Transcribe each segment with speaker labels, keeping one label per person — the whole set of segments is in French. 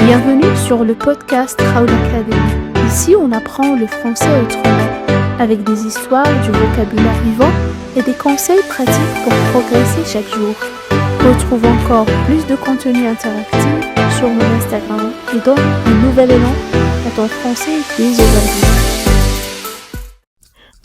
Speaker 1: Bienvenue sur le podcast Raoul Academy. Ici, on apprend le français autrement, avec des histoires, du vocabulaire vivant et des conseils pratiques pour progresser chaque jour. Retrouve encore plus de contenu interactif sur mon Instagram et donne un nouvel élan à ton français dès aujourd'hui.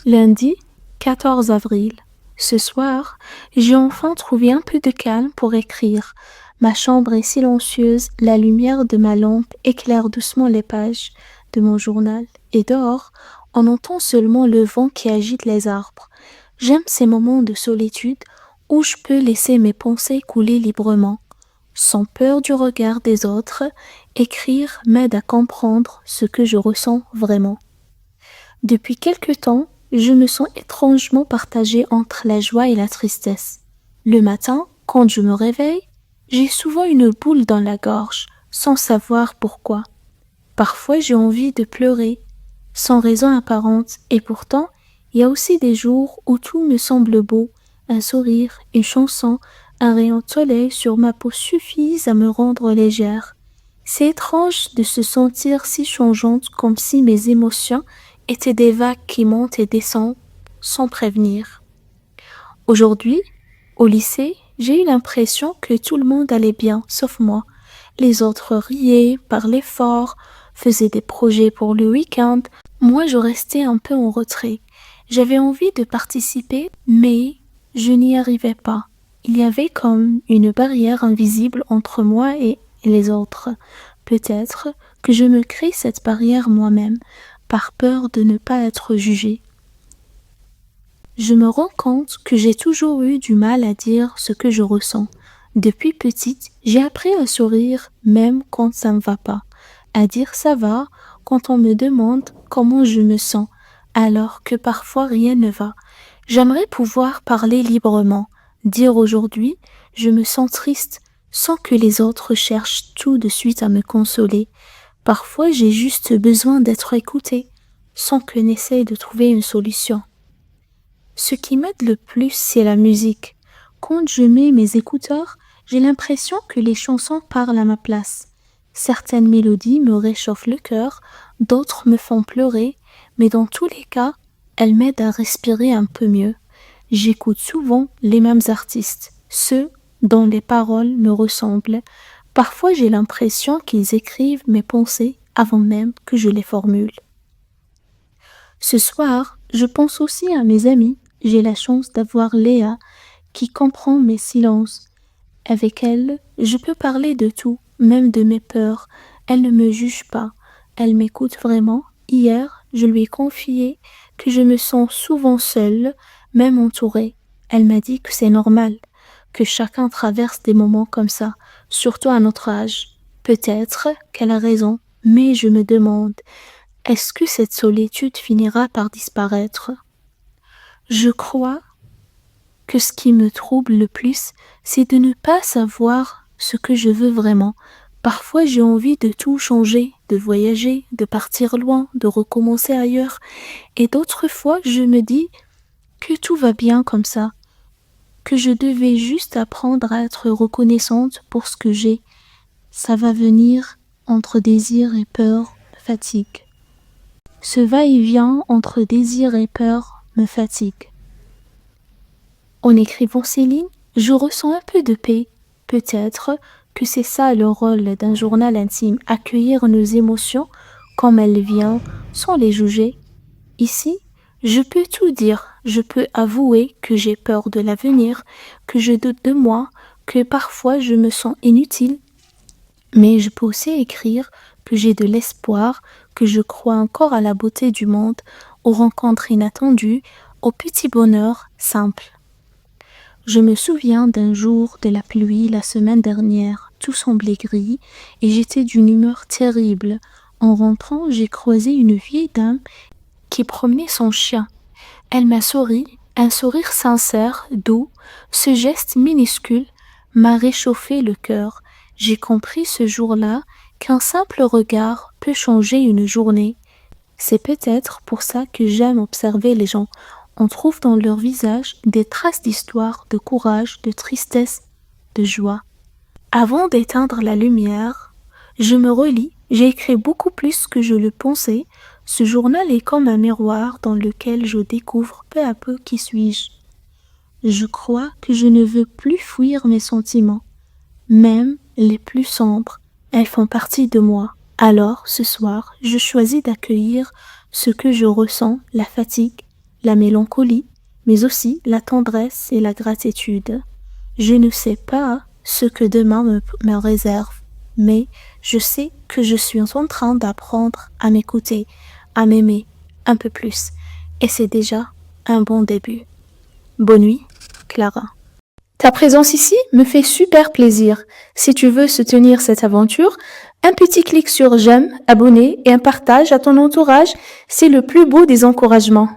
Speaker 1: Lundi, 14 avril. Ce soir, j'ai enfin trouvé un peu de calme pour écrire. Ma chambre est silencieuse, la lumière de ma lampe éclaire doucement les pages de mon journal et dehors, on entend seulement le vent qui agite les arbres. J'aime ces moments de solitude où je peux laisser mes pensées couler librement. Sans peur du regard des autres, écrire m'aide à comprendre ce que je ressens vraiment. Depuis quelque temps, je me sens étrangement partagée entre la joie et la tristesse. Le matin, quand je me réveille, j'ai souvent une boule dans la gorge, sans savoir pourquoi. Parfois, j'ai envie de pleurer, sans raison apparente, et pourtant, il y a aussi des jours où tout me semble beau. Un sourire, une chanson, un rayon de soleil sur ma peau suffisent à me rendre légère. C'est étrange de se sentir si changeante, comme si mes émotions étaient des vagues qui montent et descendent sans prévenir. Aujourd'hui, au lycée, j'ai eu l'impression que tout le monde allait bien, sauf moi. Les autres riaient, parlaient fort, faisaient des projets pour le week-end. Moi, je restais un peu en retrait. J'avais envie de participer, mais je n'y arrivais pas. Il y avait comme une barrière invisible entre moi et les autres. Peut-être que je me crée cette barrière moi-même, par peur de ne pas être jugée. Je me rends compte que j'ai toujours eu du mal à dire ce que je ressens. Depuis petite, j'ai appris à sourire même quand ça ne va pas, à dire ça va quand on me demande comment je me sens, alors que parfois rien ne va. J'aimerais pouvoir parler librement, dire aujourd'hui je me sens triste sans que les autres cherchent tout de suite à me consoler. Parfois j'ai juste besoin d'être écoutée, sans qu'on essaye de trouver une solution. Ce qui m'aide le plus, c'est la musique. Quand je mets mes écouteurs, j'ai l'impression que les chansons parlent à ma place. Certaines mélodies me réchauffent le cœur, d'autres me font pleurer, mais dans tous les cas, elles m'aident à respirer un peu mieux. J'écoute souvent les mêmes artistes, ceux dont les paroles me ressemblent. Parfois, j'ai l'impression qu'ils écrivent mes pensées avant même que je les formule. Ce soir, je pense aussi à mes amis. J'ai la chance d'avoir Léa qui comprend mes silences. Avec elle, je peux parler de tout, même de mes peurs. Elle ne me juge pas. Elle m'écoute vraiment. Hier, je lui ai confié que je me sens souvent seule, même entourée. Elle m'a dit que c'est normal, que chacun traverse des moments comme ça, surtout à notre âge. Peut-être qu'elle a raison, mais je me demande, est-ce que cette solitude finira par disparaître? Je crois que ce qui me trouble le plus, c'est de ne pas savoir ce que je veux vraiment. Parfois, j'ai envie de tout changer, de voyager, de partir loin, de recommencer ailleurs. Et d'autres fois, je me dis que tout va bien comme ça, que je devais juste apprendre à être reconnaissante pour ce que j'ai. Ça va venir entre désir et peur, fatigue. Ce va-et-vient entre désir et peur me fatigue. En écrivant ces lignes, je ressens un peu de paix. Peut-être que c'est ça le rôle d'un journal intime, accueillir nos émotions comme elles viennent, sans les juger. Ici, je peux tout dire, je peux avouer que j'ai peur de l'avenir, que je doute de moi, que parfois je me sens inutile. Mais je peux aussi écrire que j'ai de l'espoir, que je crois encore à la beauté du monde, aux rencontres inattendues, aux petits bonheurs simples. Je me souviens d'un jour de la pluie la semaine dernière, tout semblait gris et j'étais d'une humeur terrible. En rentrant, j'ai croisé une vieille dame qui promenait son chien. Elle m'a souri, un sourire sincère, doux, ce geste minuscule m'a réchauffé le cœur. J'ai compris ce jour-là qu'un simple regard peut changer une journée. C'est peut-être pour ça que j'aime observer les gens. On trouve dans leur visage des traces d'histoire, de courage, de tristesse, de joie. Avant d'éteindre la lumière, Je me relis, j'ai écrit beaucoup plus que je le pensais. Ce journal est comme un miroir dans lequel je découvre peu à peu qui suis-je. Je crois que je ne veux plus fuir mes sentiments, même les plus sombres. Elles font partie de moi. Alors, ce soir, je choisis d'accueillir ce que je ressens, la fatigue, la mélancolie, mais aussi la tendresse et la gratitude. Je ne sais pas ce que demain me réserve, mais je sais que je suis en train d'apprendre à m'écouter, à m'aimer un peu plus. Et c'est déjà un bon début. Bonne nuit, Clara. Ta présence ici me fait super plaisir. Si tu veux soutenir cette aventure, un petit clic sur j'aime, abonner et un partage à ton entourage, c'est le plus beau des encouragements.